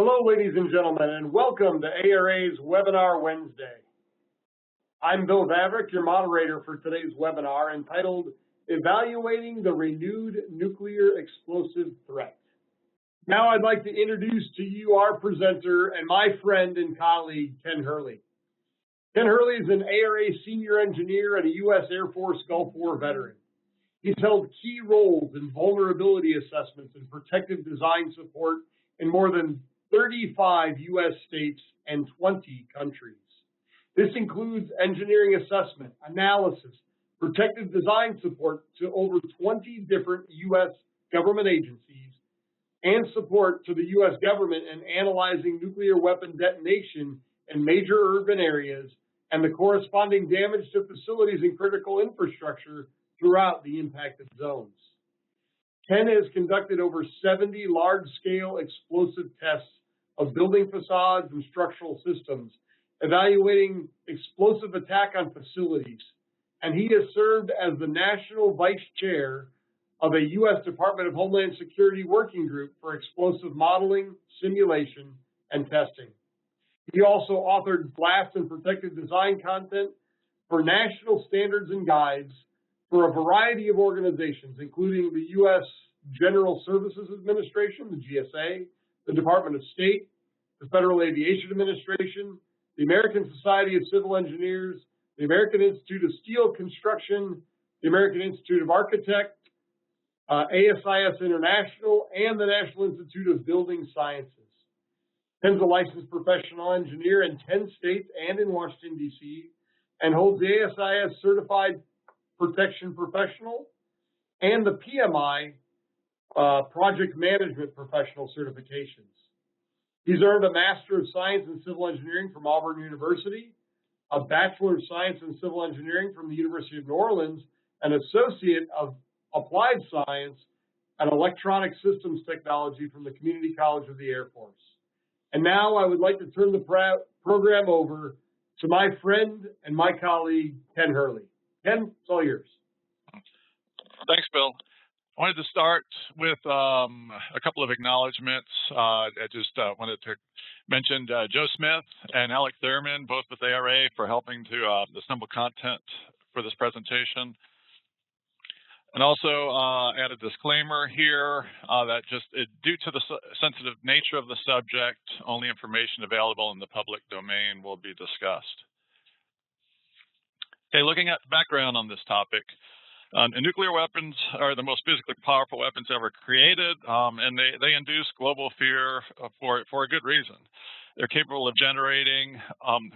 Hello, ladies and gentlemen, and welcome to ARA's Webinar Wednesday. I'm Bill Vavrick, your moderator for today's webinar entitled Evaluating the Renewed Nuclear Explosive Threat. Now I'd like to introduce to you our presenter and my friend and colleague, Ken Herrle. Ken Herrle is an ARA senior engineer and a U.S. Air Force Gulf War veteran. He's held key roles in vulnerability assessments and protective design support in more than 35 U.S. states and 20 countries. This includes engineering assessment, analysis, protective design support to over 20 different U.S. government agencies, and support to the U.S. government in analyzing nuclear weapon detonation in major urban areas and the corresponding damage to facilities and critical infrastructure throughout the impacted zones. Ken has conducted over 70 large-scale explosive tests of building facades and structural systems, evaluating explosive attack on facilities, and he has served as the National Vice Chair of a U.S. Department of Homeland Security Working Group for Explosive Modeling, Simulation, and Testing. He also authored blast and protective design content for national standards and guides for a variety of organizations, including the U.S. General Services Administration, the GSA, the Department of State, the Federal Aviation Administration, the American Society of Civil Engineers, the American Institute of Steel Construction, the American Institute of Architects, ASIS International, and the National Institute of Building Sciences. Ken's a licensed professional engineer in 10 states and in Washington, D.C., and holds the ASIS Certified Protection Professional and the PMI Project Management Professional certifications. He's earned a Master of Science in Civil Engineering from Auburn University, a Bachelor of Science in Civil Engineering from the University of New Orleans, an Associate of Applied Science and Electronic Systems Technology from the Community College of the Air Force. And now I would like to turn the program over to my friend and my colleague, Ken Herrle. Ken, it's all yours. Thanks, Bill. I wanted to start with a couple of acknowledgments. I just wanted to mention Joe Smith and Alec Thurman, both with ARA, for helping to assemble content for this presentation. And also add a disclaimer here that just due to the sensitive nature of the subject, only information available in the public domain will be discussed. Okay, looking at background on this topic. Nuclear weapons are the most physically powerful weapons ever created, and they induce global fear for a good reason. They're capable of generating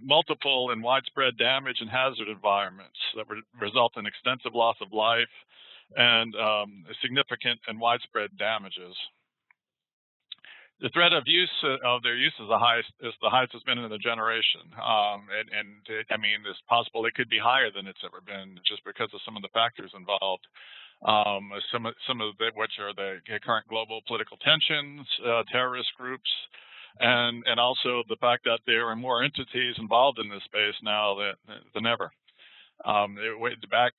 multiple and widespread damage in hazard environments that result in extensive loss of life and significant and widespread damages. The threat of their use is the highest it's been in a generation, I mean, it's possible it could be higher than it's ever been just because of some of the factors involved. Some of which are the current global political tensions, terrorist groups, and also the fact that there are more entities involved in this space now than ever. Back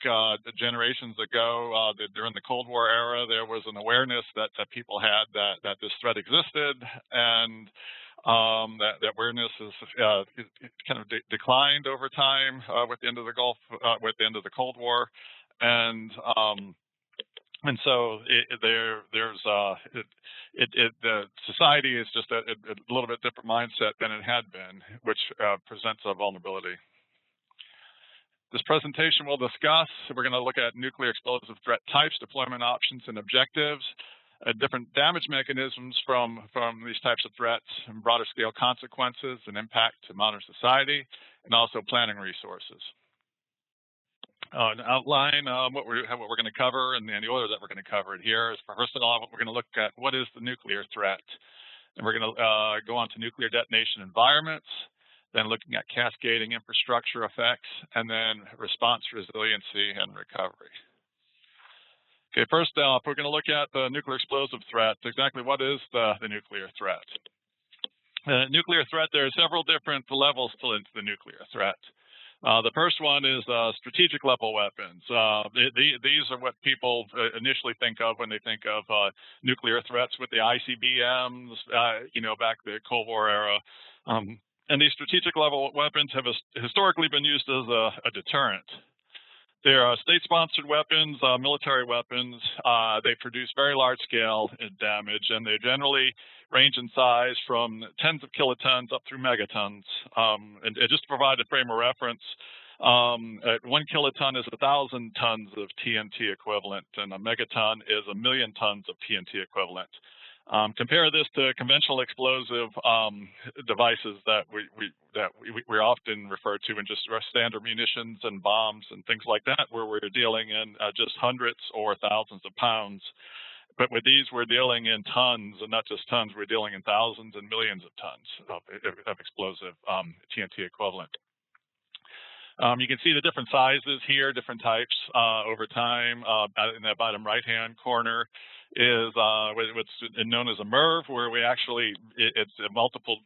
generations ago, during the Cold War era, there was an awareness that people had that this threat existed, and that awareness has kind of declined over time with the end of the with the end of the Cold War, and so the society is just a little bit different mindset than it had been, which presents a vulnerability. This presentation will discuss, we're going to look at nuclear explosive threat types, deployment options, and objectives, different damage mechanisms from these types of threats, and broader scale consequences and impact to modern society, and also planning resources. An outline what we're going to cover, and the order that we're going to cover it here is, first of all, we're going to look at what is the nuclear threat, and we're going to go on to nuclear detonation environments, then looking at cascading infrastructure effects, and then response resiliency and recovery. Okay, first off, we're going to look at the nuclear explosive threat. Exactly what is the nuclear threat? Nuclear threat, there are several different levels to the nuclear threat. The first one is strategic level weapons. These are what people initially think of when they think of nuclear threats with the ICBMs, back the Cold War era. And these strategic level weapons have historically been used as a deterrent. They're state-sponsored weapons, military weapons. They produce very large-scale damage, and they generally range in size from tens of kilotons up through megatons. And just to provide a frame of reference, 1 kiloton is 1,000 tons of TNT equivalent, and a megaton is 1 million tons of TNT equivalent. Compare this to conventional explosive devices that we often refer to in just standard munitions and bombs and things like that, where we're dealing in just hundreds or thousands of pounds. But with these, we're dealing in tons, and not just tons, we're dealing in thousands and millions of tons of explosive TNT equivalent. You can see the different sizes here, different types over time. In the bottom right-hand corner is what's known as a MIRV, where we actually, it's a multiple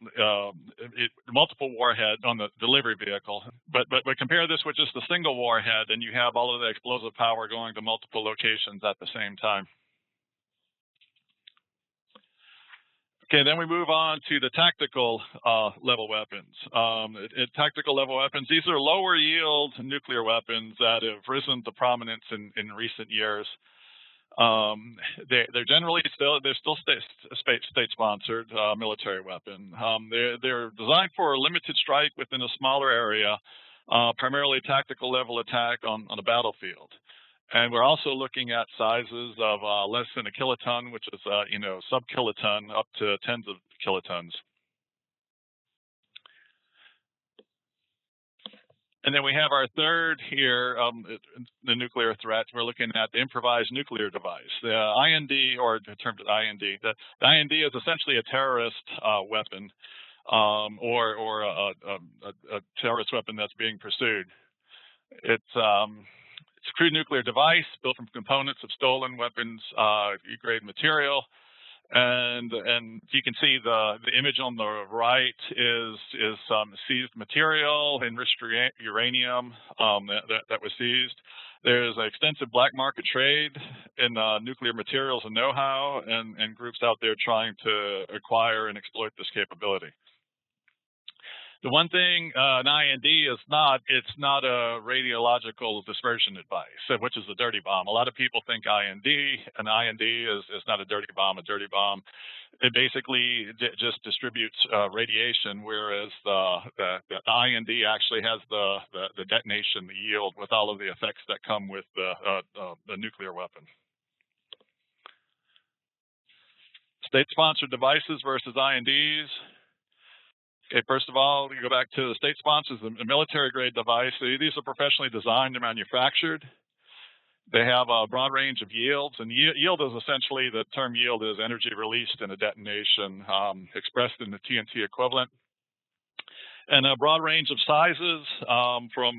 warhead on the delivery vehicle. But compare this with just a single warhead, and you have all of the explosive power going to multiple locations at the same time. Okay, then we move on to the tactical level weapons. Tactical level weapons, these are lower yield nuclear weapons that have risen to prominence in recent years. They're generally still state-sponsored military weapon. They're designed for a limited strike within a smaller area, primarily tactical level attack on a battlefield. And we're also looking at sizes of less than a kiloton, which is sub-kiloton, up to tens of kilotons. And then we have our third here, the nuclear threat. We're looking at the improvised nuclear device. The IND, or termed IND. The IND is essentially a terrorist weapon, or a terrorist weapon that's being pursued. It's a crude nuclear device built from components of stolen weapons grade material. And you can see the image on the right is some seized material, enriched uranium that was seized. There's an extensive black market trade in nuclear materials and know-how, and groups out there trying to acquire and exploit this capability. The one thing an IND is not, it's not a radiological dispersion device, which is a dirty bomb. A lot of people think an IND is not a dirty bomb. A dirty bomb, it basically just distributes radiation, whereas the IND actually has the detonation, the yield, with all of the effects that come with the nuclear weapon. State-sponsored devices versus INDs. Okay, first of all, you go back to the state sponsors, the military-grade device. These are professionally designed and manufactured. They have a broad range of yields, and yield is essentially, the term yield is energy released in a detonation, expressed in the TNT equivalent. And a broad range of sizes, from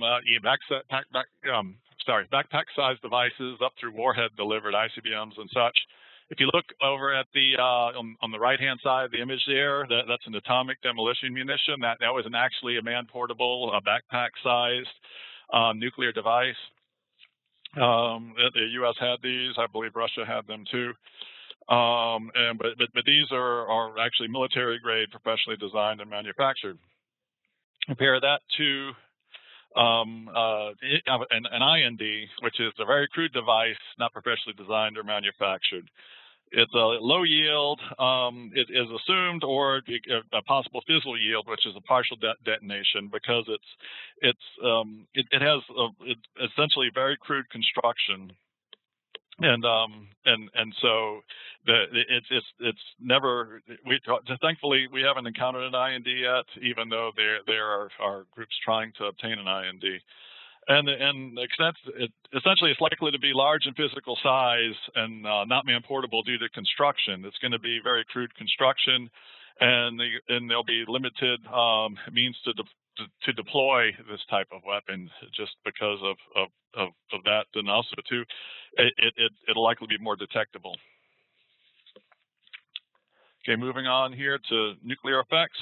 backpack-sized devices up through warhead-delivered ICBMs and such. If you look over at the on the right-hand side of the image there, that's an atomic demolition munition. That was actually a man-portable, backpack-sized nuclear device. The U.S. had these. I believe Russia had them too. But these are actually military-grade, professionally designed and manufactured. Compare that to an IND, which is a very crude device, not professionally designed or manufactured. It's a low yield. It is assumed, or a possible fizzle yield, which is a partial detonation, because it has essentially very crude construction, and so it's never. Thankfully, we haven't encountered an IND yet, even though there are groups trying to obtain an IND. And essentially, it's likely to be large in physical size and not man-portable due to construction. It's going to be very crude construction, and there'll be limited means to deploy this type of weapon, just because of that, and also too, it'll likely be more detectable. Okay, moving on here to nuclear effects.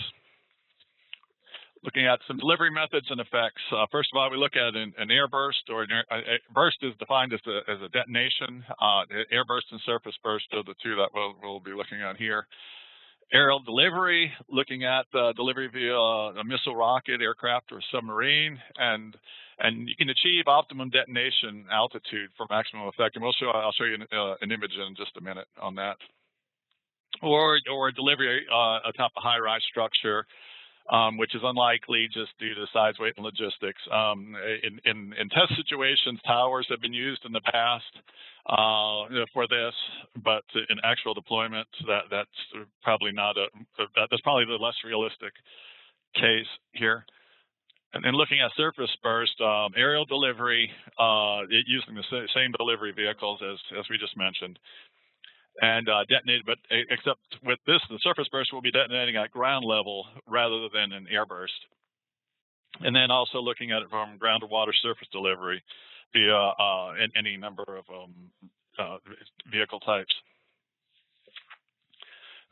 Looking at some delivery methods and effects. First of all, we look at an airburst, or burst is defined as a detonation. Airburst and surface burst are the two that we'll be looking at here. Aerial delivery, looking at delivery via a missile, rocket, aircraft, or submarine, and you can achieve optimum detonation altitude for maximum effect. And I'll show you an image in just a minute on that. Or delivery atop a high-rise structure, which is unlikely just due to size, weight, and logistics. In test situations, towers have been used in the past for this, but in actual deployment, that's probably not that's probably the less realistic case here. And then looking at surface burst, aerial delivery using the same delivery vehicles as we just mentioned. And detonate, but except with this, the surface burst will be detonating at ground level rather than an air burst. And then also looking at it from ground to water surface delivery via any number of vehicle types.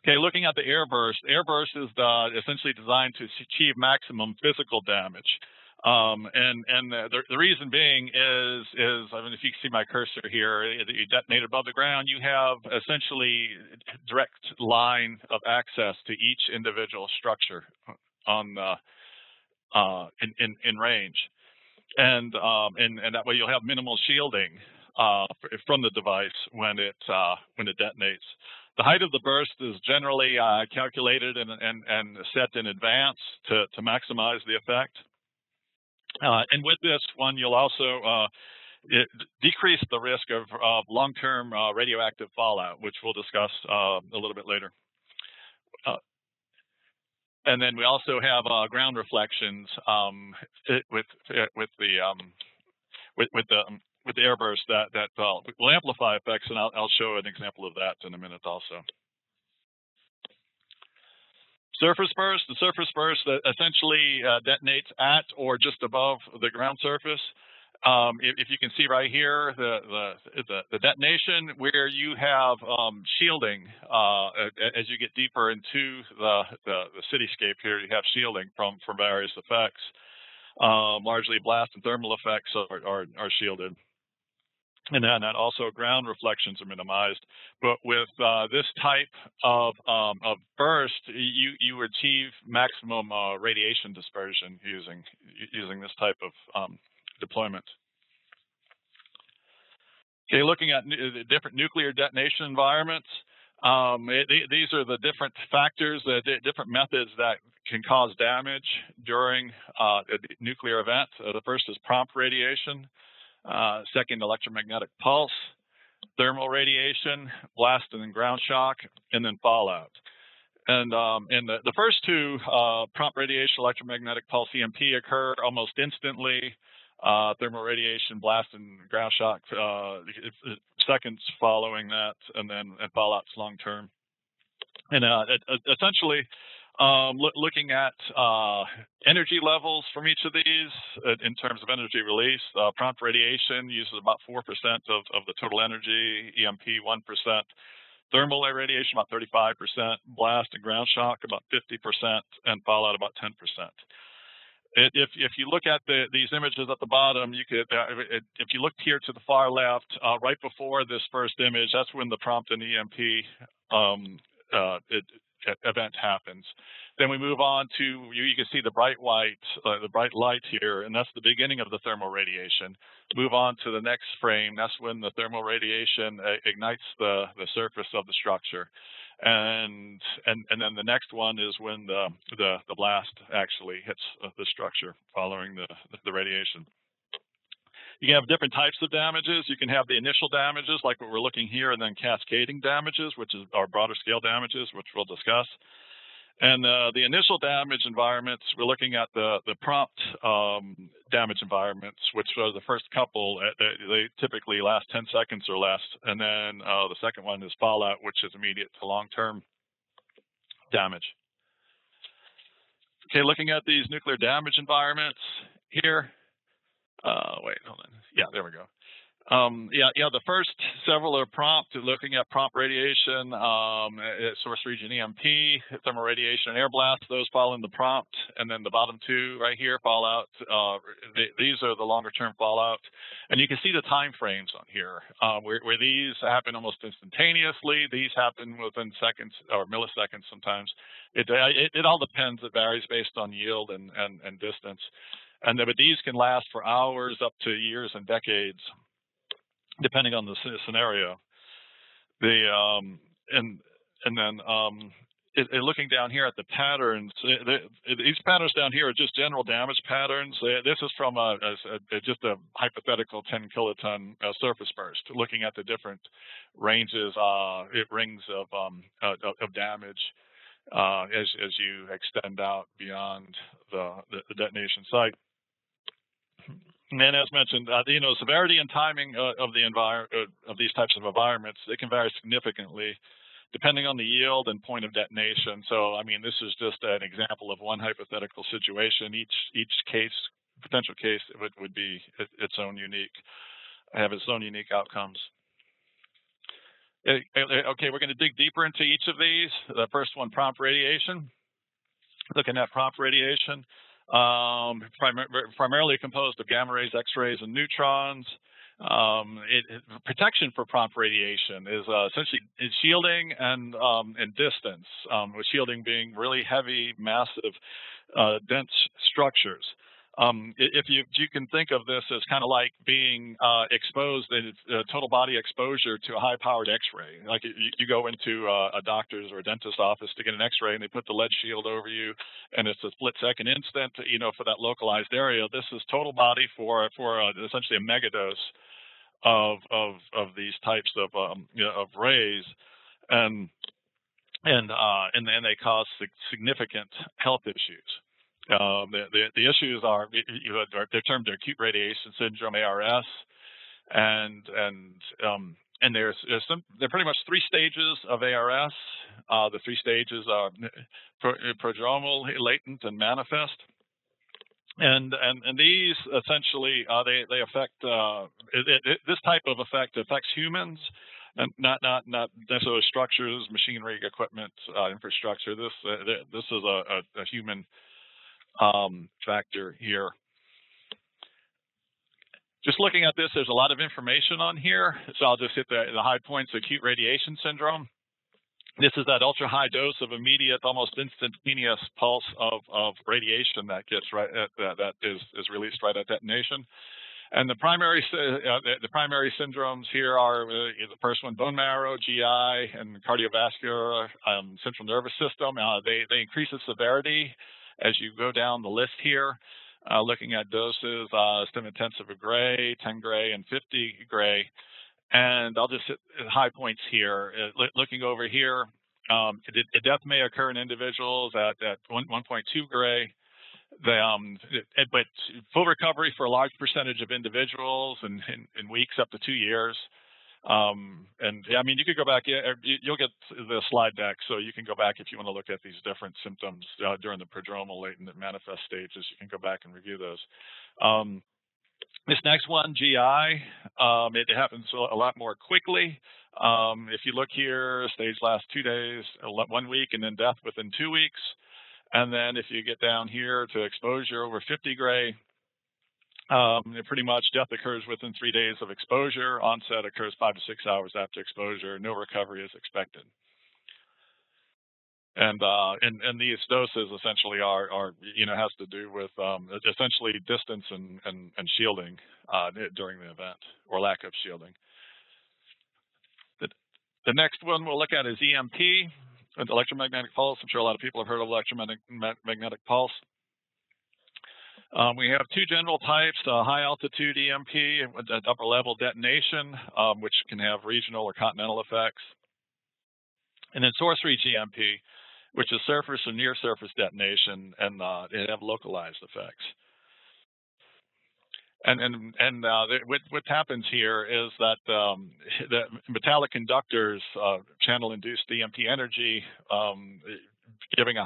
Okay, looking at the airburst. Airburst is essentially designed to achieve maximum physical damage. The reason being is I mean, if you see my cursor here, you detonate above the ground, you have essentially direct line of access to each individual structure on in range, and that way you'll have minimal shielding from the device when it detonates. The height of the burst is generally calculated and set in advance to maximize the effect. And with this one, you'll also decrease the risk of long-term radioactive fallout, which we'll discuss a little bit later. And then we also have ground reflections with the airburst that will amplify effects, and I'll show an example of that in a minute also. Surface burst. The surface burst essentially detonates at or just above the ground surface. If you can see right here, the detonation where you have shielding as you get deeper into the cityscape here, you have shielding from various effects. Largely blast and thermal effects are shielded. And then also ground reflections are minimized. But with this type of burst, you achieve maximum radiation dispersion using this type of deployment. Okay, looking at the different nuclear detonation environments, these are the different factors, different methods that can cause damage during a nuclear event. The first is prompt radiation. Second, electromagnetic pulse, thermal radiation, blast and then ground shock, and then fallout. And the first two, prompt radiation, electromagnetic pulse, EMP, occur almost instantly. Thermal radiation, blast and ground shock, seconds following that, and fallout's long term. And essentially, looking at energy levels from each of these in terms of energy release, prompt radiation uses about 4% of the total energy, EMP 1%, thermal radiation about 35%, blast and ground shock about 50%, and fallout about 10%. If you look at these images at the bottom, you could, if you looked here to the far left, right before this first image, that's when the prompt and EMP event happens. Then we move on to, you can see the bright white, the bright light here, and that's the beginning of the thermal radiation. Move on to the next frame. That's when the thermal radiation ignites the surface of the structure. And then the next one is when the blast actually hits the structure following the radiation. You can have different types of damages. You can have the initial damages, like what we're looking here, and then cascading damages, which is our broader scale damages, which we'll discuss. And the initial damage environments, we're looking at the prompt damage environments, which are the first couple. They typically last 10 seconds or less. And then the second one is fallout, which is immediate to long-term damage. Okay, looking at these nuclear damage environments here. Wait, hold on. Yeah, there we go. The first several are prompt, looking at prompt radiation, source region EMP, thermal radiation, and Airblast. Those fall in the prompt, and then the bottom two right here, fallout. These are the longer-term fallout, and you can see the time frames on here, where these happen almost instantaneously. These happen within seconds or milliseconds sometimes. It all depends. It varies based on yield and distance, but these can last for hours up to years and decades, depending on the scenario. Looking down here at the patterns, these patterns down here are just general damage patterns. This is from just a hypothetical 10 kiloton surface burst, looking at the different ranges, rings of damage as you extend out beyond the detonation site. And as mentioned, severity and timing of these types of environments, they can vary significantly depending on the yield and point of detonation. So, I mean, this is just an example of one hypothetical situation. Each case, potential case, would be its own have its own unique outcomes. Okay, we're going to dig deeper into each of these. The first one, prompt radiation. Looking at prompt radiation. Primarily composed of gamma rays, X-rays, and neutrons. Protection for prompt radiation is essentially shielding and distance, with shielding being really heavy, massive, dense structures. If you can think of this as kind of like being exposed, total body exposure to a high-powered X-ray. Like you go into a doctor's or a dentist's office to get an X-ray, and they put the lead shield over you, and it's a split-second instant, for that localized area. This is total body for essentially a megadose of these types of rays, and they cause significant health issues. The issues are they're termed acute radiation syndrome, ARS, and they're pretty much three stages of ARS. The three stages are prodromal, latent, and manifest. And these essentially they affect this type of effect affects humans, and not necessarily structures, machinery, equipment, infrastructure. This is a human factor here. Just looking at this, there's a lot of information on here, so I'll just hit the high points. Acute radiation syndrome. This is that ultra high dose of immediate, almost instantaneous pulse of radiation that gets that is released right at detonation. And the primary syndromes here are the first one: bone marrow, GI, and cardiovascular, central nervous system. They increase the severity as you go down the list here, looking at doses, stim intensive of gray, 10 gray, and 50 gray. And I'll just hit high points here. Looking over here, the death may occur in individuals at 1.2 gray. But full recovery for a large percentage of individuals in weeks up to 2 years. And I mean, you could go back, you'll get the slide deck, so you can go back if you want to look at these different symptoms during the prodromal, latent, and manifest stages. You can go back and review those. This next one, GI, it happens a lot more quickly. If you look here, stage lasts 2 days, 1 week, and then death within 2 weeks. And then if you get down here to exposure over 50 gray, pretty much death occurs within 3 days of exposure. Onset occurs 5 to 6 hours after exposure. No recovery is expected. And these doses essentially are has to do with essentially distance and shielding during the event, or lack of shielding. The next one we'll look at is EMP, electromagnetic pulse. I'm sure a lot of people have heard of electromagnetic pulse. We have two general types: high altitude EMP, upper level detonation, which can have regional or continental effects, and then source region EMP, which is surface or near surface detonation, and they have localized effects. And what happens here is that the metallic conductors channel induced EMP energy, giving a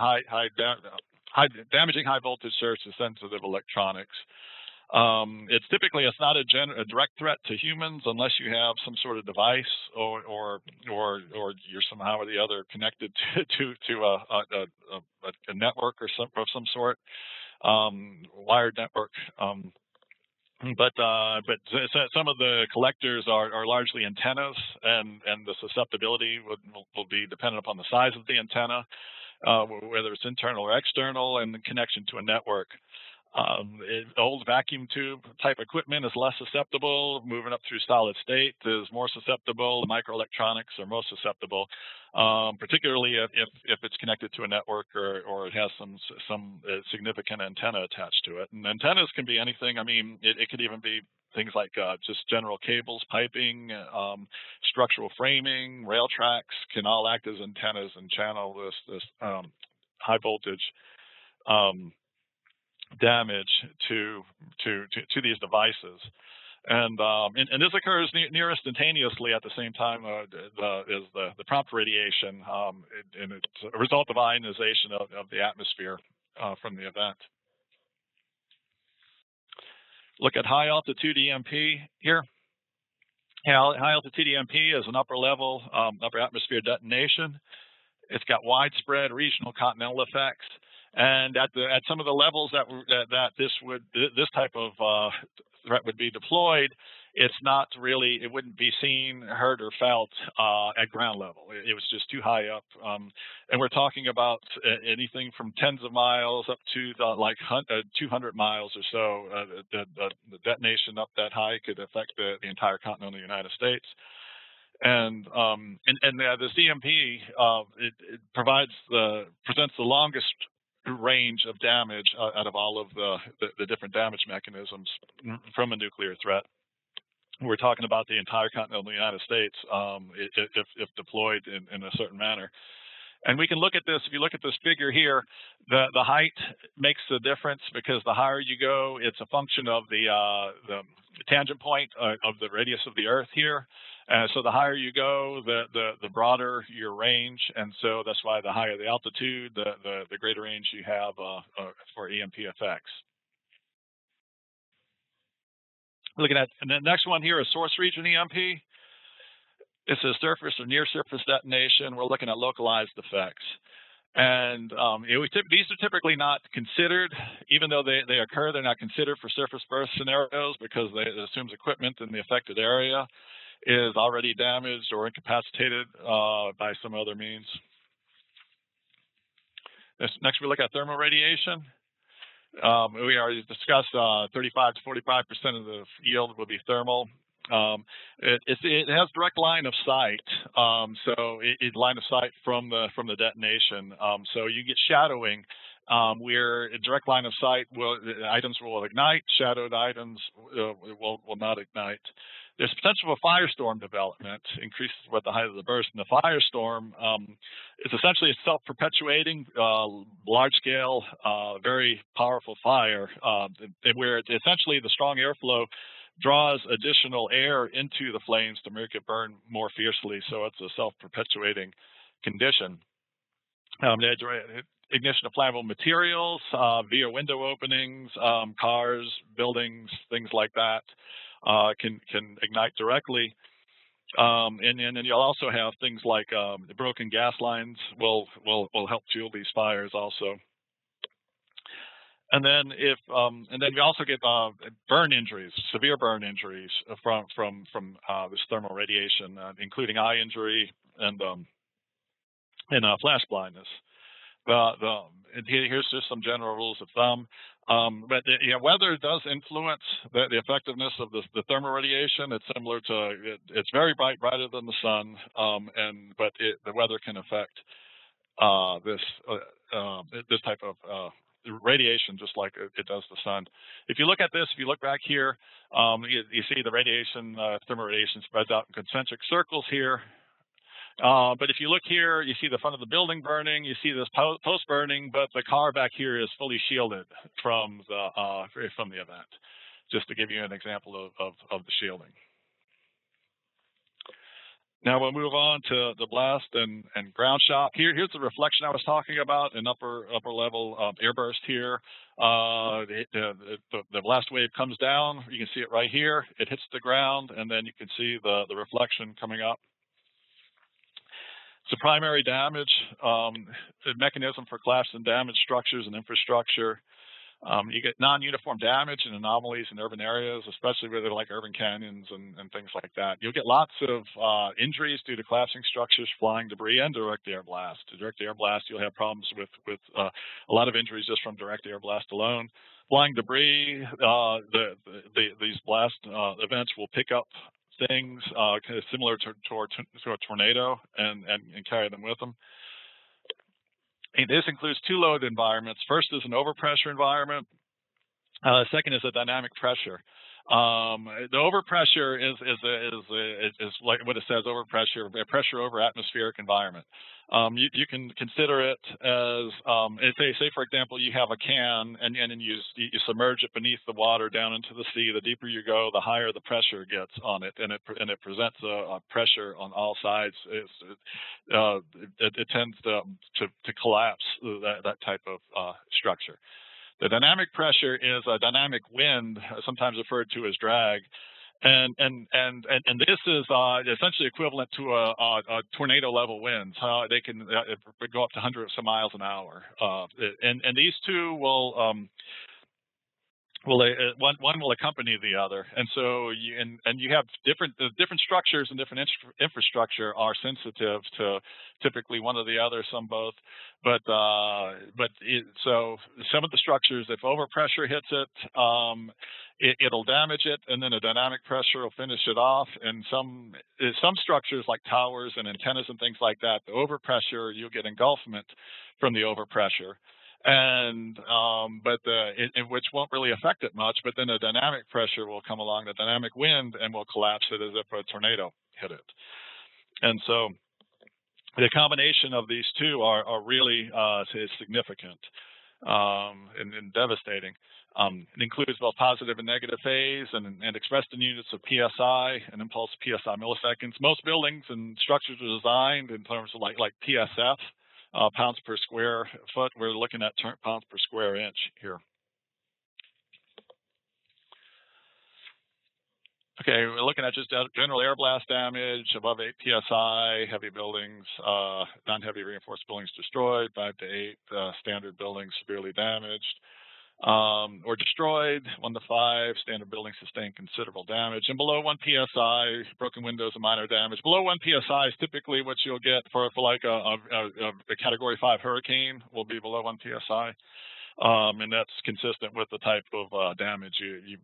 damaging high voltage surge to sensitive electronics. It's not a direct threat to humans unless you have some sort of device or you're somehow or the other connected to a network or some sort, wired network. But some of the collectors are largely antennas, and the susceptibility will be dependent upon the size of the antenna, whether it's internal or external, and the connection to a network. Old vacuum tube type equipment is less susceptible. Moving up through solid state is more susceptible. The microelectronics are most susceptible, particularly if it's connected to a network or it has some significant antenna attached to it. And antennas can be anything. I mean, it could even be things like just general cables, piping, structural framing, rail tracks can all act as antennas and channel this high voltage damage to these devices, and this occurs near instantaneously at the same time as the prompt radiation, and it's a result of ionization of the atmosphere from the event. Look at high altitude EMP here. High altitude EMP is an upper level, upper atmosphere detonation. It's got widespread regional continental effects. And at some of the levels that this type of threat would be deployed, it wouldn't be seen, heard, or felt at ground level. It was just too high up, and we're talking about anything from tens of miles up to 200 miles or so. The detonation up that high could affect the entire continental United States. And this EMP it presents the longest range of damage out of all of the different damage mechanisms from a nuclear threat. We're talking about the entire continental United States if deployed in a certain manner. And we can look at this. If you look at this figure here, the height makes the difference because the higher you go, it's a function of the tangent point of the radius of the Earth here. So the higher you go, the broader your range, and so that's why the higher the altitude, the greater range you have for EMP effects. Looking at and the next one here is source region EMP. It's a surface or near surface detonation. We're looking at localized effects. And these are typically not considered, even though they occur, they're not considered for surface burst scenarios because it assumes equipment in the affected area is already damaged or incapacitated by some other means. Next, we look at thermal radiation. We already discussed 35 to 45% of the yield will be thermal. It has direct line of sight, so line of sight from the detonation. So you get shadowing, where a direct line of sight items will ignite, shadowed items will not ignite. There's potential for firestorm development, increases with the height of the burst. And the firestorm is essentially a self-perpetuating, large-scale, very powerful fire, where essentially the strong airflow draws additional air into the flames to make it burn more fiercely. So it's a self-perpetuating condition. Ignition of flammable materials via window openings, cars, buildings, things like that. Can ignite directly, and then you'll also have things like the broken gas lines will help fuel these fires also. And then we also get burn injuries, severe burn injuries from this thermal radiation, including eye injury and flash blindness. Here's just some general rules of thumb. But weather does influence the effectiveness of the thermal radiation. It's similar to it's very brighter than the sun, but the weather can affect this type of radiation just like it does the sun. If you look at this, if you look back here, you see the radiation, thermal radiation spreads out in concentric circles here. But if you look here, you see the front of the building burning, you see this post burning, but the car back here is fully shielded from the event, just to give you an example of the shielding. Now we'll move on to the blast and ground shock. Here's the reflection I was talking about, an upper level airburst here. The blast wave comes down. You can see it right here. It hits the ground, and then you can see the reflection coming up. It's a primary damage, the mechanism for collapse and damaged structures and infrastructure. You get non-uniform damage and anomalies in urban areas, especially where they're like urban canyons and things like that. You'll get lots of injuries due to collapsing structures, flying debris, and direct air blast. Direct air blast, you'll have problems with a lot of injuries just from direct air blast alone. Flying debris, these blast events will pick up things kind of similar to a tornado and carry them with them. And this includes two load environments. First is an overpressure environment. Second is a dynamic pressure. The overpressure is like what it says, overpressure, a pressure over atmospheric environment. You can consider it as, say for example, you have a can and you submerge it beneath the water down into the sea. The deeper you go, the higher the pressure gets on it, and it presents a pressure on all sides. It tends to collapse that type of structure. The dynamic pressure is a dynamic wind, sometimes referred to as drag, and this is essentially equivalent to a tornado level winds. They can go up to hundreds of miles an hour, and these two will. One will accompany the other, and so you have different structures and different infrastructure are sensitive to typically one or the other, some both. So some of the structures, if overpressure hits it, it'll damage it, and then a dynamic pressure will finish it off. And some structures like towers and antennas and things like that, the overpressure, you'll get engulfment from the overpressure. And which won't really affect it much, but then a dynamic pressure will come along, the dynamic wind, and will collapse it as if a tornado hit it. And so the combination of these two are really significant and devastating. It includes both positive and negative phase, and expressed in units of PSI, an impulse PSI milliseconds. Most buildings and structures are designed in terms of like PSF. Pounds per square foot. We're looking at pounds per square inch here. Okay, we're looking at just general air blast damage above 8 psi, heavy buildings, non-heavy reinforced buildings destroyed, 5 to 8, standard buildings severely damaged or destroyed, 1 to 5, standard buildings sustained considerable damage, and below 1 psi, broken windows and minor damage. Below 1 psi is typically what you'll get for like a Category 5 hurricane will be below 1 psi, and that's consistent with the type of damage you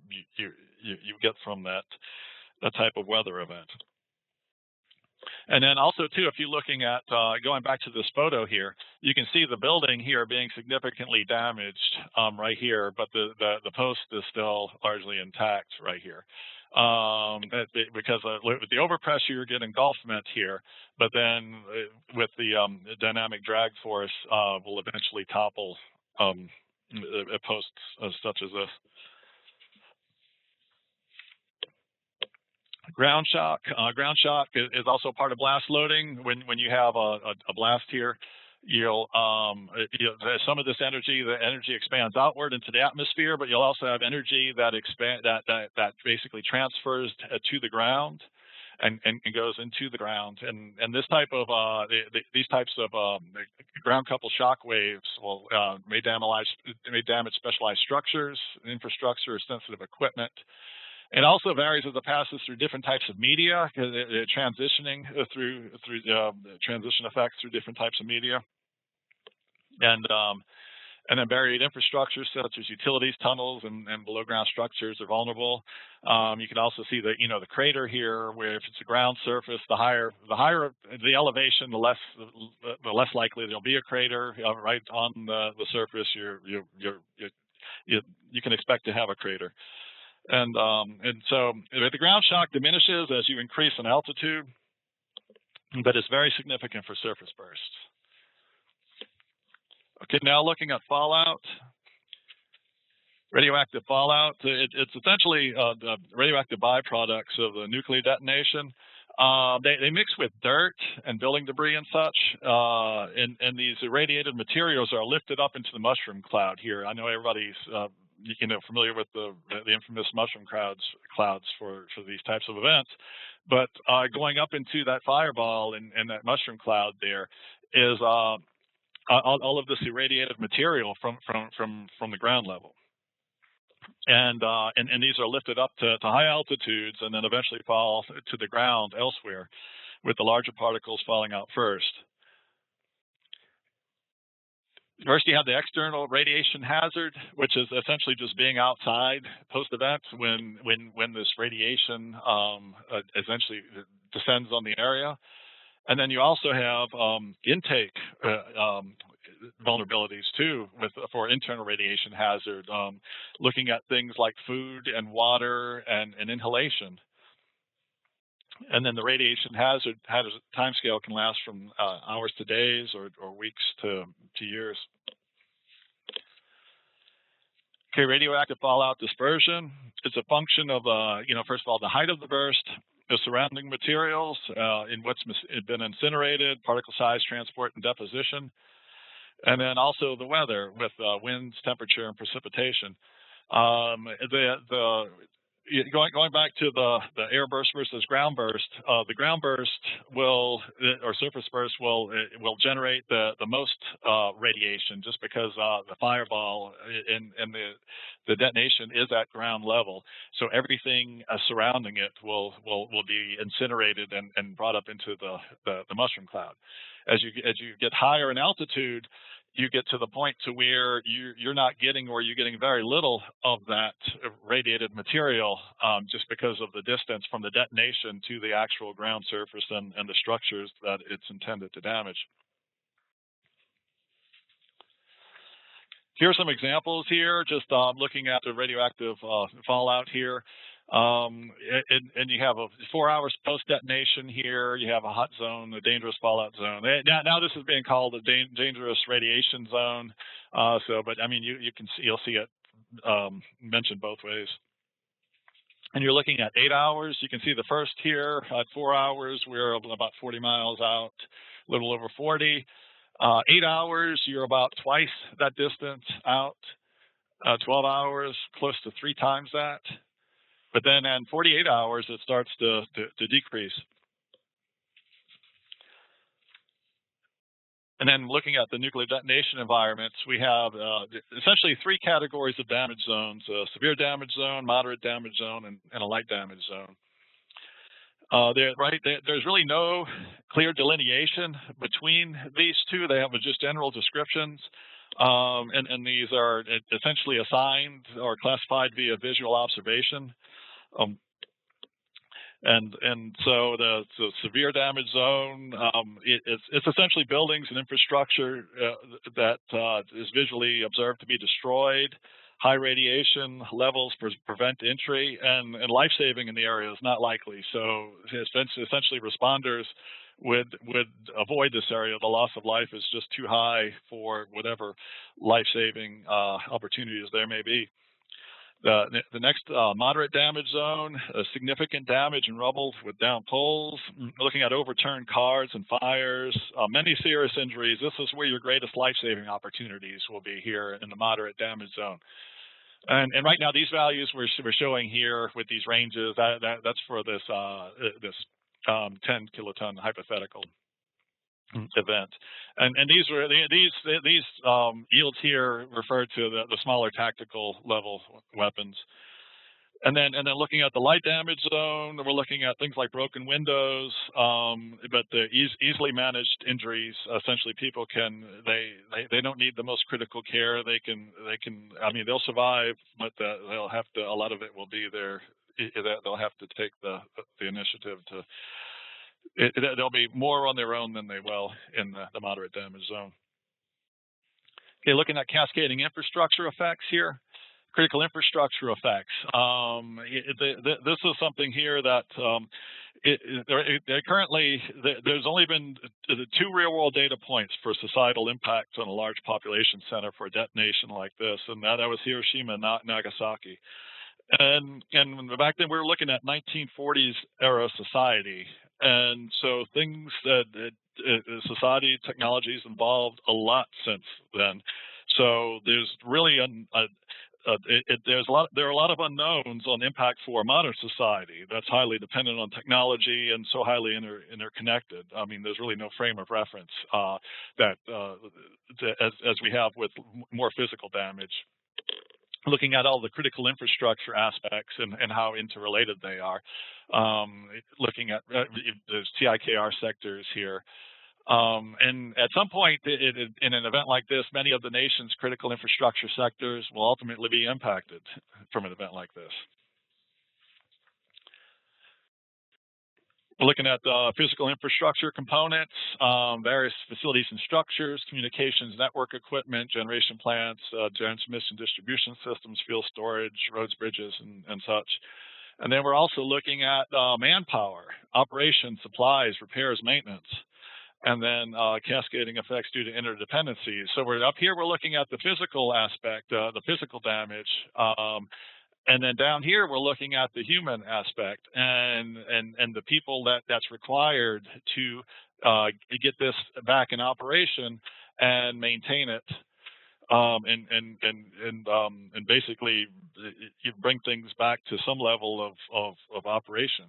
get from that type of weather event. And then also, too, if you're looking at going back to this photo here, you can see the building here being significantly damaged right here, but the post is still largely intact right here. Because with the overpressure, you're getting engulfment here, but then with the dynamic drag force, will eventually topple posts such as this. Ground shock. Ground shock is also part of blast loading. When you have a blast here, you'll some of this energy, the energy expands outward into the atmosphere, but you'll also have energy that that basically transfers to the ground and goes into the ground. And this type of these types of ground coupled shock waves may damage specialized structures, infrastructure, or sensitive equipment. It also varies as it passes through different types of media, transitioning through transition effects through different types of media, and then buried infrastructures such as utilities, tunnels, and below ground structures are vulnerable. You can also see the crater here, where if it's a ground surface, the higher the elevation, the less likely there'll be a crater right on the surface. You can expect to have a crater. And so the ground shock diminishes as you increase in altitude, but it's very significant for surface bursts. Okay, now looking at fallout, radioactive fallout. It's essentially the radioactive byproducts of the nuclear detonation. They mix with dirt and building debris and such, and these irradiated materials are lifted up into the mushroom cloud here. I know everybody's familiar with the infamous mushroom clouds for these types of events, but going up into that fireball and that mushroom cloud there is all of this irradiated material from the ground level. And these are lifted up to high altitudes and then eventually fall to the ground elsewhere, with the larger particles falling out first. First, you have the external radiation hazard, which is essentially just being outside post-event when this radiation essentially descends on the area. And then you also have intake vulnerabilities too, for internal radiation hazard, looking at things like food and water and inhalation. And then the radiation hazard timescale can last from hours to days or weeks to years. Okay, radioactive fallout dispersion. It's a function of, first of all, the height of the burst, the surrounding materials in what's been incinerated, particle size, transport, and deposition, and then also the weather with winds, temperature, and precipitation. Going back to the air burst versus ground burst, the ground burst or surface burst will generate the most radiation, just because the fireball and the detonation is at ground level. So everything surrounding it will be incinerated and brought up into the mushroom cloud. As you get higher in altitude, you get to the point to where you're not getting, or you're getting very little of that radiated material, just because of the distance from the detonation to the actual ground surface and the structures that it's intended to damage. Here are some examples here, just looking at the radioactive fallout here. And you have 4 hours post-detonation here. You have a hot zone, a dangerous fallout zone. Now this is being called a dangerous radiation zone. But I mean, you'll see it mentioned both ways. And you're looking at 8 hours. You can see the first here at 4 hours. We're about 40 miles out, a little over 40. 8 hours, you're about twice that distance out. 12 hours, close to 3 times that. But then in 48 hours, it starts to decrease. And then looking at the nuclear detonation environments, we have essentially 3 categories of damage zones: a severe damage zone, moderate damage zone, and a light damage zone. There's really no clear delineation between these two. They have just general descriptions. And these are essentially assigned or classified via visual observation. So the severe damage zone, it's essentially buildings and infrastructure that is visually observed to be destroyed. High radiation levels prevent entry, and life-saving in the area is not likely. So essentially responders would avoid this area. The loss of life is just too high for whatever life-saving opportunities there may be. The next moderate damage zone, significant damage and rubble with downed poles, looking at overturned cars and fires, many serious injuries. This is where your greatest life-saving opportunities will be, here in the moderate damage zone. And right now, these values we're showing here with these ranges, that's for this 10 kiloton hypothetical event, and these yields here refer to the smaller tactical level weapons. And then looking at the light damage zone, we're looking at things like broken windows, but the easily managed injuries. Essentially, people they don't need the most critical care. They'll survive, but they'll have to. A lot of it will be there. They'll have to take the initiative to. They'll be more on their own than they will in the moderate damage zone. Okay, looking at cascading infrastructure effects here, critical infrastructure effects. This is something here that currently there's only been 2 real-world data points for societal impact on a large population center for a detonation like this, and that was Hiroshima and Nagasaki. And back then we were looking at 1940s era society, And so things that society, technologies evolved a lot since then. So there's really there are a lot of unknowns on impact for modern society that's highly dependent on technology and so highly interconnected. I mean, there's really no frame of reference as we have with more physical damage. Looking at all the critical infrastructure aspects and how interrelated they are, looking at the CIKR sectors here. And at some point in an event like this, many of the nation's critical infrastructure sectors will ultimately be impacted from an event like this. We're looking at physical infrastructure components, various facilities and structures, communications network equipment, generation plants, transmission distribution systems, fuel storage, roads, bridges, and such. And then we're also looking at manpower, operations, supplies, repairs, maintenance, and then cascading effects due to interdependencies. So we're up here, we're looking at the physical aspect, the physical damage. And then down here, we're looking at the human aspect and the people that's required to get this back in operation and maintain it, and basically you bring things back to some level of operation.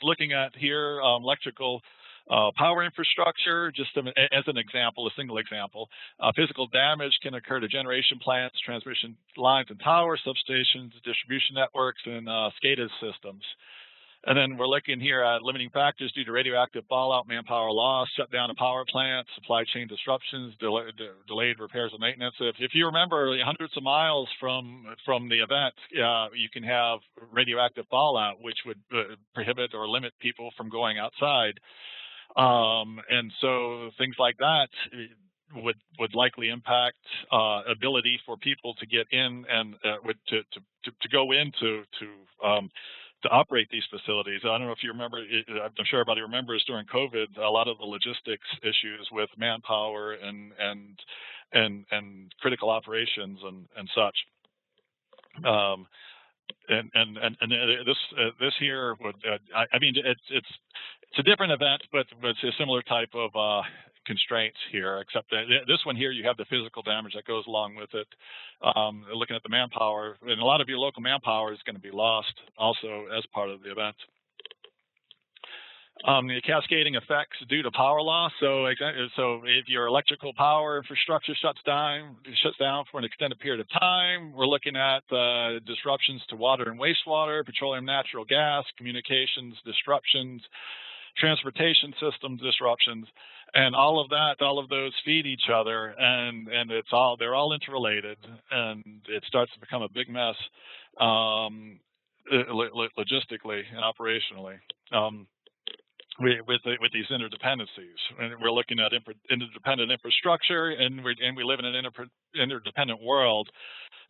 Looking at here, electrical power infrastructure, just as an example, a single example. Physical damage can occur to generation plants, transmission lines and towers, substations, distribution networks, and SCADA systems. And then we're looking here at limiting factors due to radioactive fallout, manpower loss, shutdown of power plants, supply chain disruptions, delayed repairs and maintenance. If you remember, hundreds of miles from the event, you can have radioactive fallout, which would prohibit or limit people from going outside. And so things like that would likely impact ability for people to get in and to go in to operate these facilities. I don't know if you remember, I'm sure everybody remembers during COVID, a lot of the logistics issues with manpower and critical operations and such. This here would, I mean, it's a different event, but it's a similar type of constraints here, except that this one here, you have the physical damage that goes along with it. Looking at the manpower, and a lot of your local manpower is going to be lost also as part of the event. The cascading effects due to power loss. So if your electrical power infrastructure shuts down for an extended period of time, we're looking at disruptions to water and wastewater, petroleum, natural gas, communications disruptions, transportation system disruptions, and all of those feed each other, and they're all interrelated, and it starts to become a big mess logistically and operationally. With these interdependencies, and we're looking at interdependent infrastructure, and we live in an interdependent world.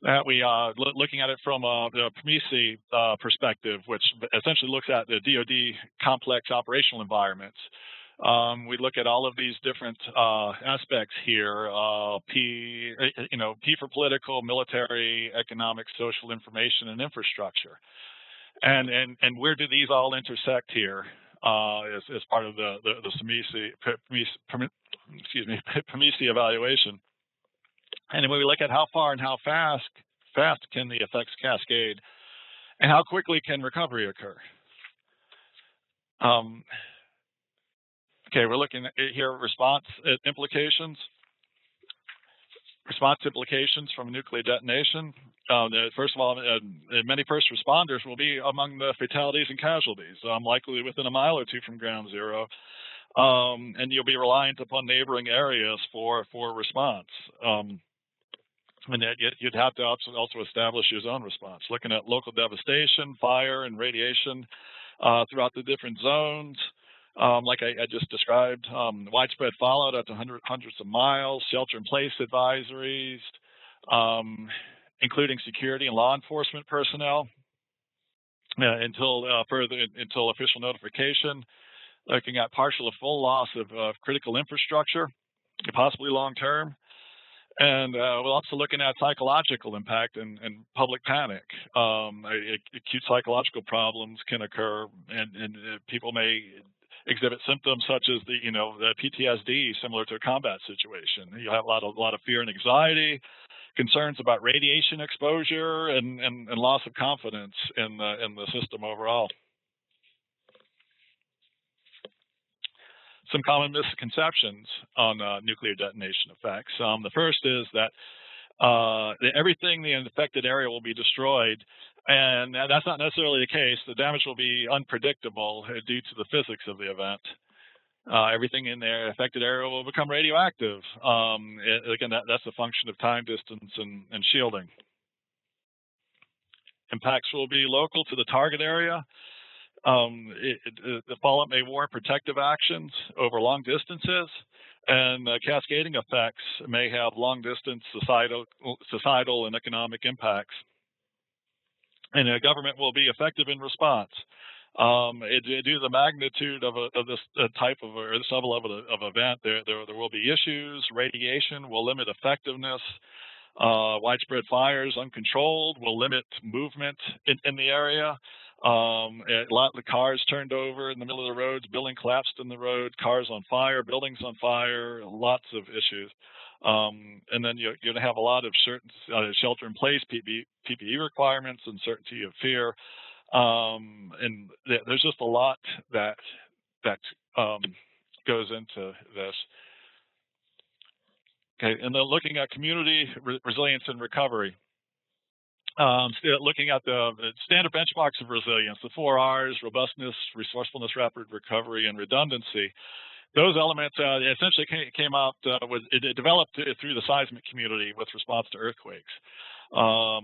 That we are looking at it from a PMISI perspective, which essentially looks at the DoD complex operational environments. We look at all of these different aspects here: P for political, military, economic, social, information, and infrastructure. And where do these all intersect here? As part of the PMISI evaluation. And when we look at how far and how fast can the effects cascade, and how quickly can recovery occur. Okay, we're looking at here response implications. Response implications from a nuclear detonation. First of all, many first responders will be among the fatalities and casualties, likely within a mile or two from ground zero, and you'll be reliant upon neighboring areas for response. And you'd have to also establish your own response, looking at local devastation, fire, and radiation throughout the different zones. Like I just described, widespread fallout up to hundreds of miles, shelter-in-place advisories, including security and law enforcement personnel, until official notification. Looking at partial or full loss of critical infrastructure, possibly long-term, And we're also looking at psychological impact and public panic. Acute psychological problems can occur, and people may exhibit symptoms such as the PTSD, similar to a combat situation. You have a lot of fear and anxiety, concerns about radiation exposure, and loss of confidence in the system overall. Some common misconceptions on nuclear detonation effects. The first is that everything in the affected area will be destroyed, and that's not necessarily the case. The damage will be unpredictable due to the physics of the event. Everything in the affected area will become radioactive. Again, that's a function of time, distance, and shielding. Impacts will be local to the target area. The fallout may warrant protective actions over long distances, and cascading effects may have long-distance societal and economic impacts. And the government will be effective in response. Due to the magnitude of this type of or this level of event, there will be issues. Radiation will limit effectiveness. Widespread fires, uncontrolled, will limit movement in the area. A lot of the cars turned over in the middle of the roads, building collapsed in the road, cars on fire, buildings on fire, lots of issues. And then you're going to have a lot of certain shelter-in-place PPE requirements, uncertainty of fear, and there's just a lot that goes into this. Okay, and then looking at community resilience and recovery. Looking at the standard benchmarks of resilience, the 4 R's: robustness, resourcefulness, rapid recovery, and redundancy. Those elements essentially came out it developed through the seismic community with response to earthquakes, but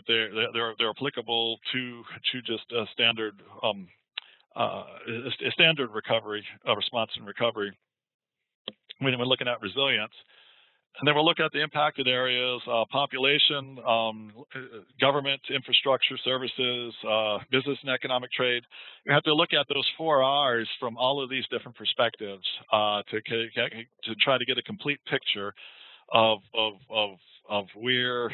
they're applicable to just a standard recovery response and recovery when we're looking at resilience. And then we'll look at the impacted areas, population, government, infrastructure, services, business and economic trade. You have to look at those 4 R's from all of these different perspectives to try to get a complete picture of where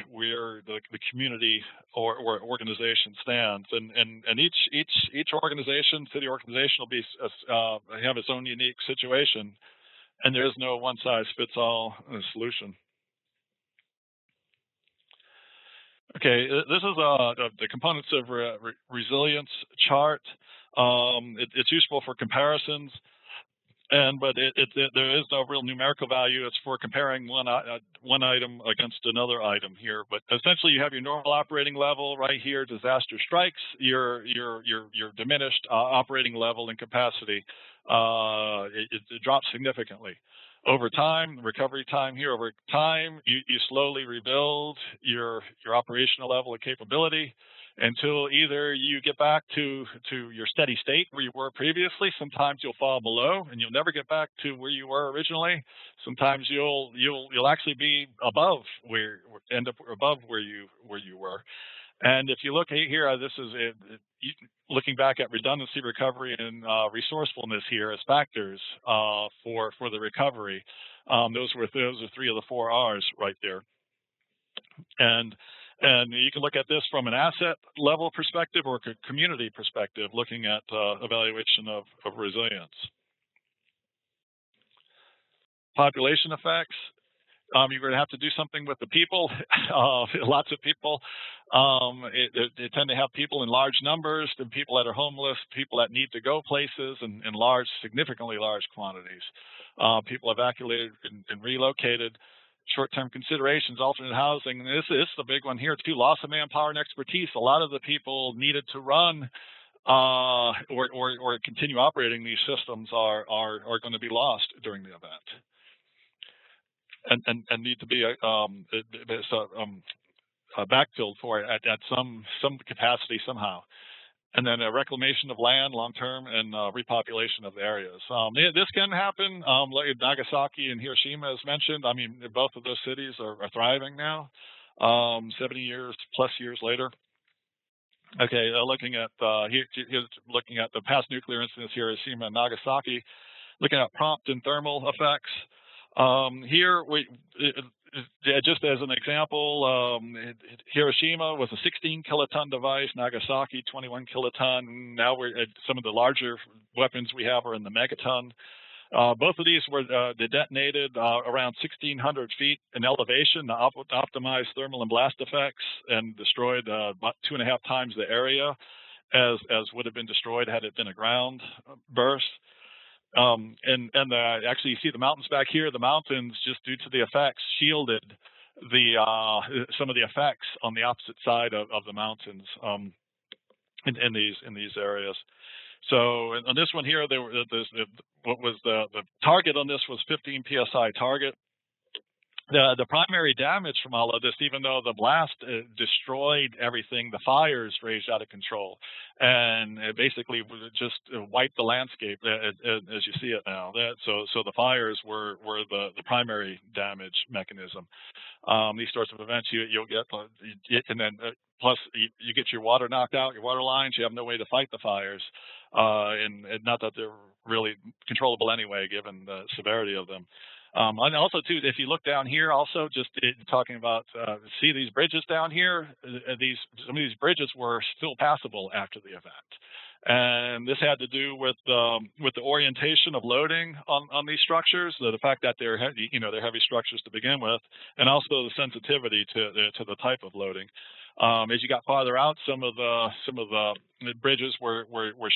the community or organization stands. And each organization, city organization, will be have its own unique situation. And there is no one-size-fits-all solution. Okay, this is the components of resilience chart. It's useful for comparisons, but there is no real numerical value. It's for comparing one item against another item here. But essentially, you have your normal operating level right here. Disaster strikes, your diminished operating level and capacity. It drops significantly. Over time, recovery time here, over time, you slowly rebuild your operational level of capability until either you get back to your steady state where you were previously. Sometimes you'll fall below and you'll never get back to where you were originally. Sometimes you'll actually be above end up above where you were. And if you look here, this is looking back at redundancy, recovery, and resourcefulness here as factors for the recovery. Those are 3 of the 4 R's right there. And you can look at this from an asset level perspective or a community perspective, looking at evaluation of resilience. Population effects. You're going to have to do something with the people. Lots of people. They tend to have people in large numbers, and people that are homeless, people that need to go places in significantly large quantities. People evacuated and relocated. Short-term considerations, alternate housing. And this is the big one here too. Loss of manpower and expertise. A lot of the people needed to run or continue operating these systems are going to be lost during the event. And need to be backfilled for it at some capacity somehow. And then a reclamation of land long-term and repopulation of the areas. This can happen. Like Nagasaki and Hiroshima, as mentioned. I mean, both of those cities are thriving now, 70 years plus years later. Okay, looking at looking at the past nuclear incidents, Hiroshima and Nagasaki, looking at prompt and thermal effects. Here, just as an example, Hiroshima was a 16 kiloton device, Nagasaki 21 kiloton. Now we're at some of the larger weapons we have are in the megaton. Both of these were detonated around 1,600 feet in elevation to optimize thermal and blast effects, and destroyed about 2.5 times the area as would have been destroyed had it been a ground burst. Actually, you see the mountains back here. The mountains, just due to the effects, shielded some of the effects on the opposite side of the mountains in these areas. So on this one here, what was the target on this was 15 psi target. The primary damage from all of this, even though the blast destroyed everything, the fires raged out of control, and it basically just wiped the landscape as you see it now. So the fires were the primary damage mechanism. These sorts of events you'll get, and then plus you get your water knocked out, your water lines. You have no way to fight the fires, and not that they're really controllable anyway, given the severity of them. And also, too, if you look down here, also just talking about, see these bridges down here. Some of these bridges were still passable after the event, and this had to do with the orientation of loading on these structures, the fact that they're heavy, they're heavy structures to begin with, and also the sensitivity to the type of loading. As you got farther out, some of the bridges were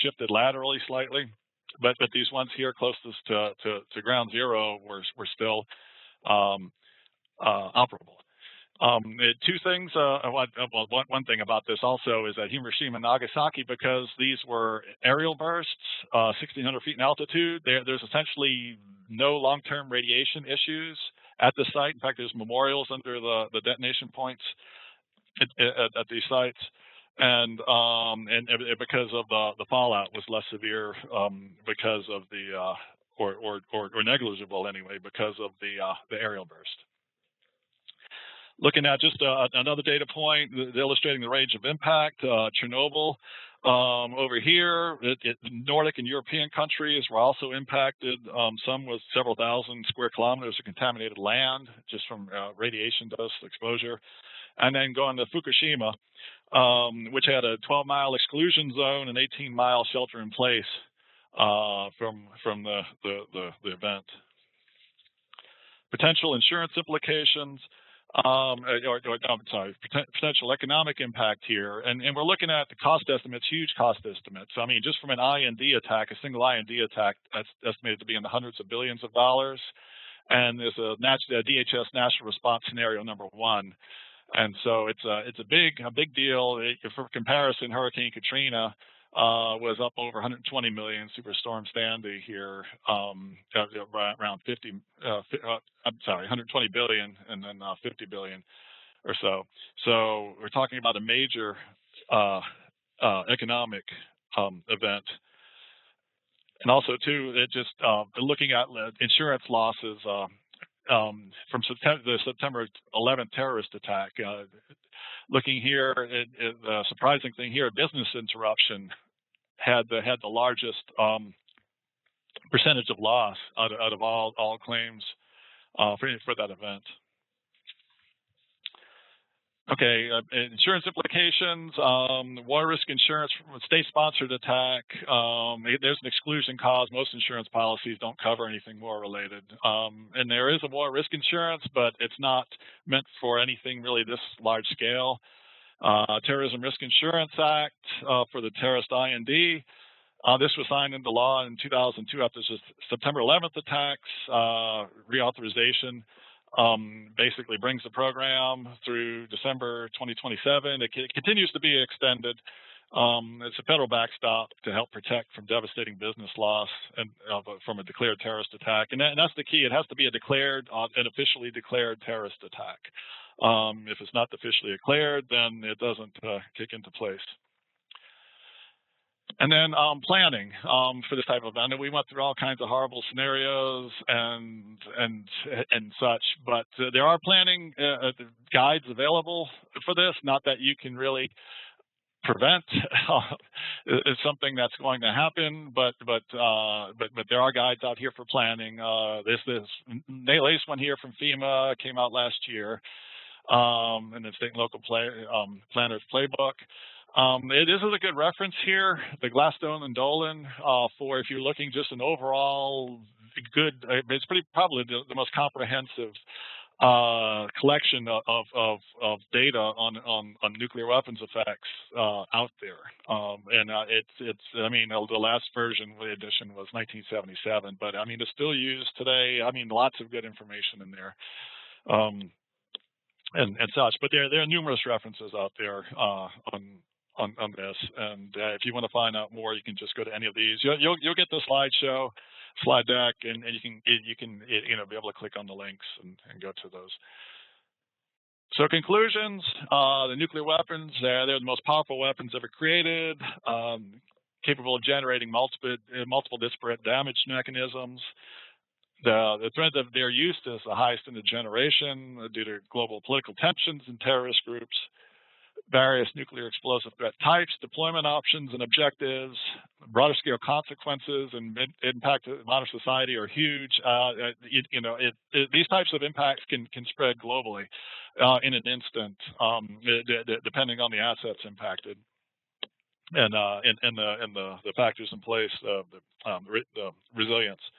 shifted laterally slightly. But these ones here closest to ground zero were still operable. Two things. One thing about this also is that Hiroshima and Nagasaki, because these were aerial bursts, 1,600 feet in altitude, there's essentially no long-term radiation issues at the site. In fact, there's memorials under the detonation points at these sites. And because of the fallout was less severe because of the or negligible anyway because of the aerial burst. Looking at just another data point illustrating the range of impact, Chernobyl over here, Nordic and European countries were also impacted. Some with several thousand square kilometers of contaminated land just from radiation dose exposure. And then going to Fukushima, which had a 12-mile exclusion zone and 18-mile shelter in place from the event. Potential insurance implications, potential economic impact here, and we're looking at the cost estimates, huge cost estimates. I mean, just from an IND attack, a single IND attack, that's estimated to be in the hundreds of billions of dollars. And there's a DHS national response scenario number 1. And so it's a big deal. For comparison, Hurricane Katrina was up over 120 million. Superstorm Sandy here around 120 billion, and then 50 billion or so. So we're talking about a major economic event. And also too, it just looking at insurance losses. From the September 11th terrorist attack. Looking here, the surprising thing here, business interruption had the largest percentage of loss out of all claims for that event. Okay, insurance implications, war risk insurance from a state-sponsored attack. There's an exclusion clause. Most insurance policies don't cover anything war-related. And there is a war risk insurance, but it's not meant for anything really this large scale. Terrorism Risk Insurance Act for the terrorist IND. This was signed into law in 2002 after the September 11th attacks, reauthorization. Basically brings the program through December 2027. It continues to be extended. It's a federal backstop to help protect from devastating business loss and from a declared terrorist attack. And that's the key. It has to be an officially declared terrorist attack. If it's not officially declared, then it doesn't kick into place. And then planning for this type of event. And we went through all kinds of horrible scenarios and such, but there are planning guides available for this. Not that you can really prevent is something that's going to happen, but there are guides out here for planning. This latest one here from FEMA came out last year, in the state and local planners playbook. This is a good reference here, the Gladstone and Dolan, for if you're looking just an overall good. It's probably the most comprehensive collection of data on nuclear weapons effects out there, and it's I mean, the last version, the edition was 1977, but I mean it's still used today. I mean, lots of good information in there, and such. But there are numerous references out there on this, and if you want to find out more, you can just go to any of these. You'll get the slide deck, and you can be able to click on the links and go to those. So conclusions: the nuclear weapons, they're the most powerful weapons ever created, capable of generating multiple disparate damage mechanisms. The threat of their use is the highest in the generation due to global political tensions and terrorist groups. Various nuclear explosive threat types, deployment options and objectives, broader scale consequences and impact to modern society are huge. These types of impacts can spread globally in an instant, depending on the assets impacted and the factors in place, the resilience.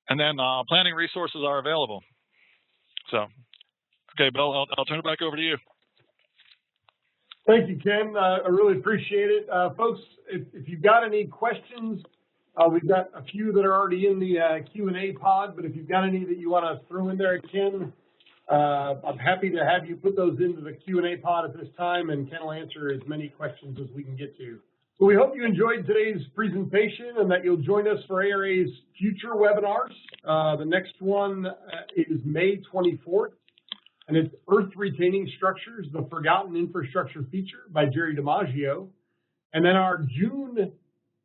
And then planning resources are available. So, okay, Bill, I'll turn it back over to you. Thank you, Ken. I really appreciate it. Folks, if you've got any questions, we've got a few that are already in the Q&A pod, but if you've got any that you want to throw in there, Ken, I'm happy to have you put those into the Q&A pod at this time, and Ken will answer as many questions as we can get to. So we hope you enjoyed today's presentation and that you'll join us for ARA's future webinars. The next one is May 24th. And it's Earth Retaining Structures, the Forgotten Infrastructure Feature by Jerry DiMaggio. And then our June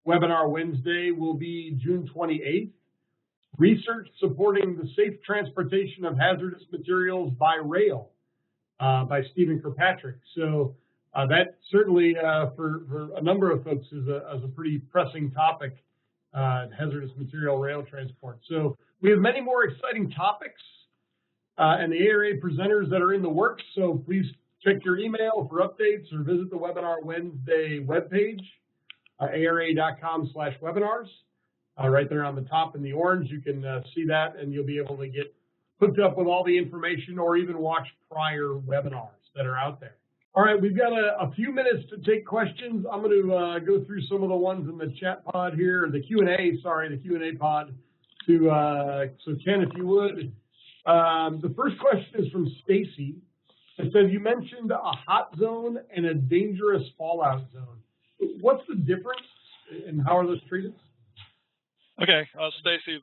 webinar Wednesday will be June 28th, Research Supporting the Safe Transportation of Hazardous Materials by Rail by Stephen Kirkpatrick. So that certainly for a number of folks is a pretty pressing topic, hazardous material rail transport. So we have many more exciting topics and the ARA presenters that are in the works, so please check your email for updates or visit the Webinar Wednesday webpage, ara.com/webinars. Right there on the top in the orange, you can see that, and you'll be able to get hooked up with all the information or even watch prior webinars that are out there. All right, we've got a few minutes to take questions. I'm going to go through some of the ones in the chat pod here, the Q&A pod. So Ken, if you would. The first question is from Stacy. It says, you mentioned a hot zone and a dangerous fallout zone. What's the difference and how are those treated? Okay, Stacy,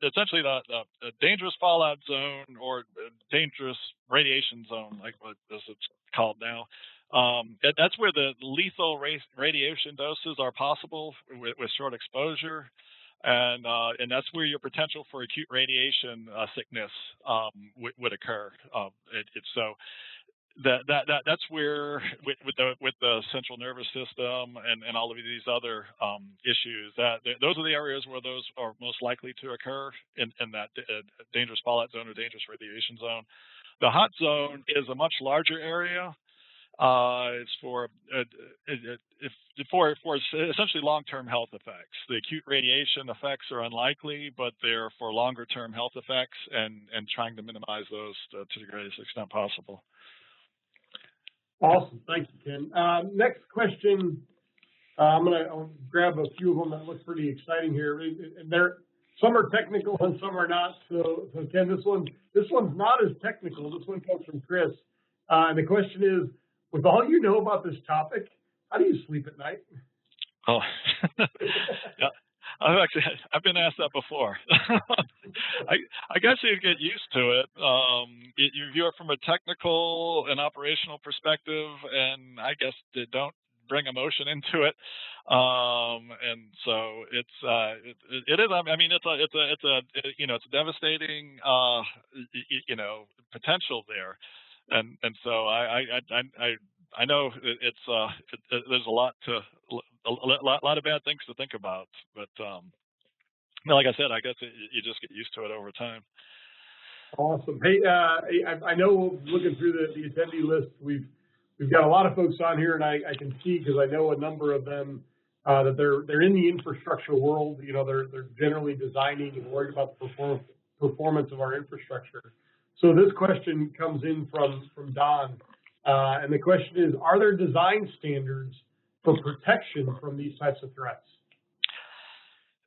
essentially the dangerous fallout zone or dangerous radiation zone, like what this is called now, that's where the lethal radiation doses are possible with short exposure. And that's where your potential for acute radiation sickness would occur. So that's where with the central nervous system and all of these other issues, those are the areas where those are most likely to occur in that dangerous fallout zone or dangerous radiation zone. The hot zone is a much larger area. It's for essentially long-term health effects. The acute radiation effects are unlikely, but they're for longer-term health effects and trying to minimize those to the greatest extent possible. Awesome. Thank you, Ken. Next question. I'll grab a few of them that look pretty exciting here. And some are technical and some are not. So Ken, this one's not as technical. This one comes from Chris. And the question is, with all you know about this topic, how do you sleep at night? Oh, yeah. I've been asked that before. I guess you get used to it. You view it from a technical and operational perspective, and I guess they don't bring emotion into it. And so it is. I mean, it's a devastating potential there. And so I I know there's a lot of bad things to think about, but like I said, I guess you just get used to it over time. Awesome. Hey, I know looking through the attendee list, we've got a lot of folks on here, and I can see, because I know a number of them that they're in the infrastructure world. You know, they're generally designing and worried about the performance of our infrastructure. So this question comes in from Don, and the question is: are there design standards for protection from these types of threats?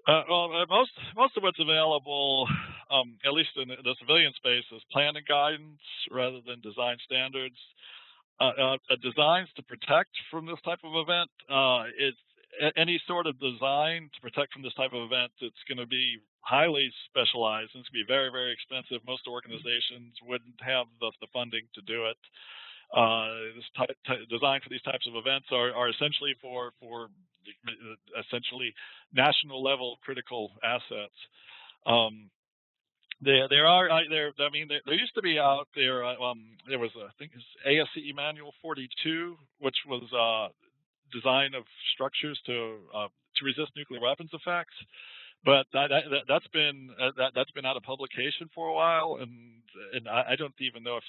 Well, most of what's available, at least in the civilian space, is planning guidance rather than design standards. Designs to protect from this type of event is any sort of design to protect from this type of event. It's going to be highly specialized, and it's going to be very, very expensive. Most organizations wouldn't have the funding to do it. Design for these types of events are essentially for essentially national level critical assets. There used to be out there. There was I think it's ASCE Manual 42, which was design of structures to resist nuclear weapons effects. But that's been out of publication for a while, and I don't even know if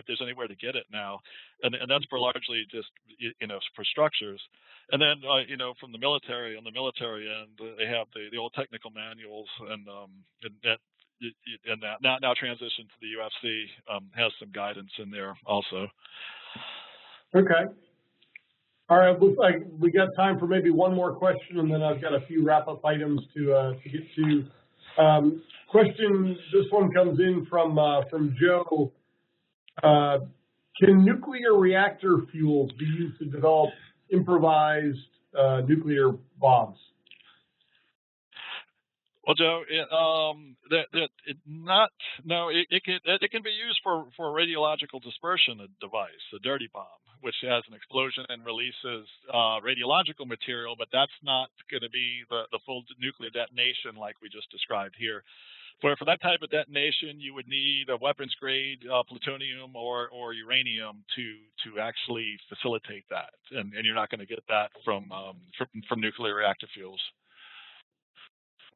there's anywhere to get it now, and that's for largely just for structures. And then from the military, on the military end, they have the old technical manuals, and that now transition to the UFC has some guidance in there also. Okay. All right, looks like we got time for maybe one more question, and then I've got a few wrap-up items to get to. Question, this one comes in from Joe. Can nuclear reactor fuels be used to develop improvised nuclear bombs? Well, Joe, it can be used for a radiological dispersion device, a dirty bomb, which has an explosion and releases radiological material, but that's not going to be the full nuclear detonation like we just described here. For that type of detonation, you would need a weapons-grade plutonium or uranium to actually facilitate that, and you're not going to get that from nuclear reactor fuels.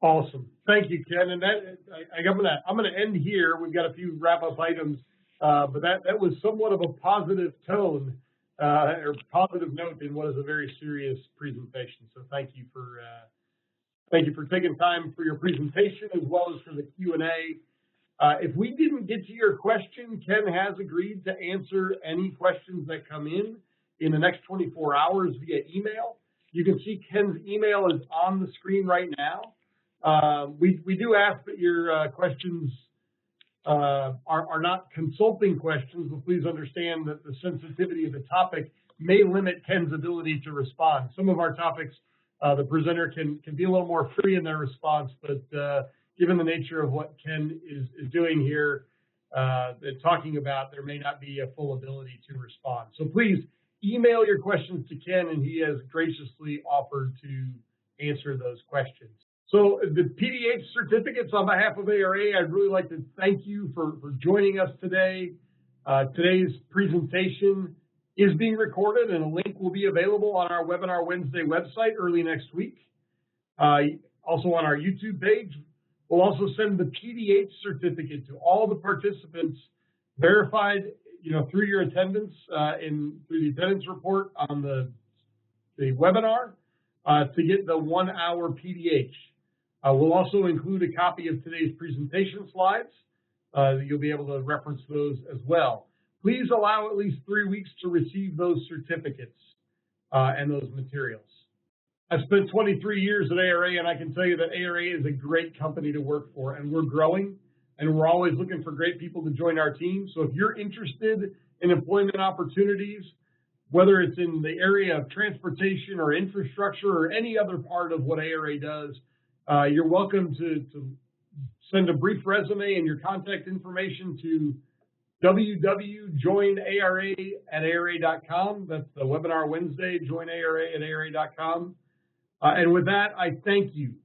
Awesome. Thank you, Ken. And I'm gonna end here. We've got a few wrap-up items, but that was somewhat of a positive tone or positive note in what is a very serious presentation. So thank you for taking time for your presentation as well as for the Q&A. If we didn't get to your question, Ken has agreed to answer any questions that come in the next 24 hours via email. You can see Ken's email is on the screen right now. We do ask that your questions are not consulting questions, but please understand that the sensitivity of the topic may limit Ken's ability to respond. Some of our topics, the presenter can be a little more free in their response, but given the nature of what Ken is doing here, talking about, there may not be a full ability to respond. So please email your questions to Ken, and he has graciously offered to answer those questions. So the PDH certificates, on behalf of ARA, I'd really like to thank you for joining us today. Today's presentation is being recorded, and a link will be available on our Webinar Wednesday website early next week. Also on our YouTube page. We'll also send the PDH certificate to all the participants, verified through your attendance through the attendance report on the webinar to get the 1 hour PDH. We'll also include a copy of today's presentation slides. You'll be able to reference those as well. Please allow at least 3 weeks to receive those certificates and those materials. I've spent 23 years at ARA, and I can tell you that ARA is a great company to work for, and we're growing, and we're always looking for great people to join our team. So if you're interested in employment opportunities, whether it's in the area of transportation or infrastructure or any other part of what ARA does, you're welcome to send a brief resume and your contact information to www.joinara@ara.com. That's the Webinar Wednesday, joinara@ara.com. And with that, I thank you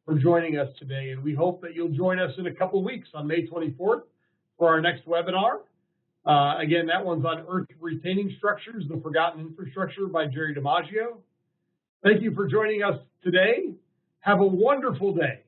for joining us today, and we hope that you'll join us in a couple weeks on May 24th for our next webinar. Again, that one's on Earth Retaining Structures, The Forgotten Infrastructure by Jerry DiMaggio. Thank you for joining us today. Have a wonderful day.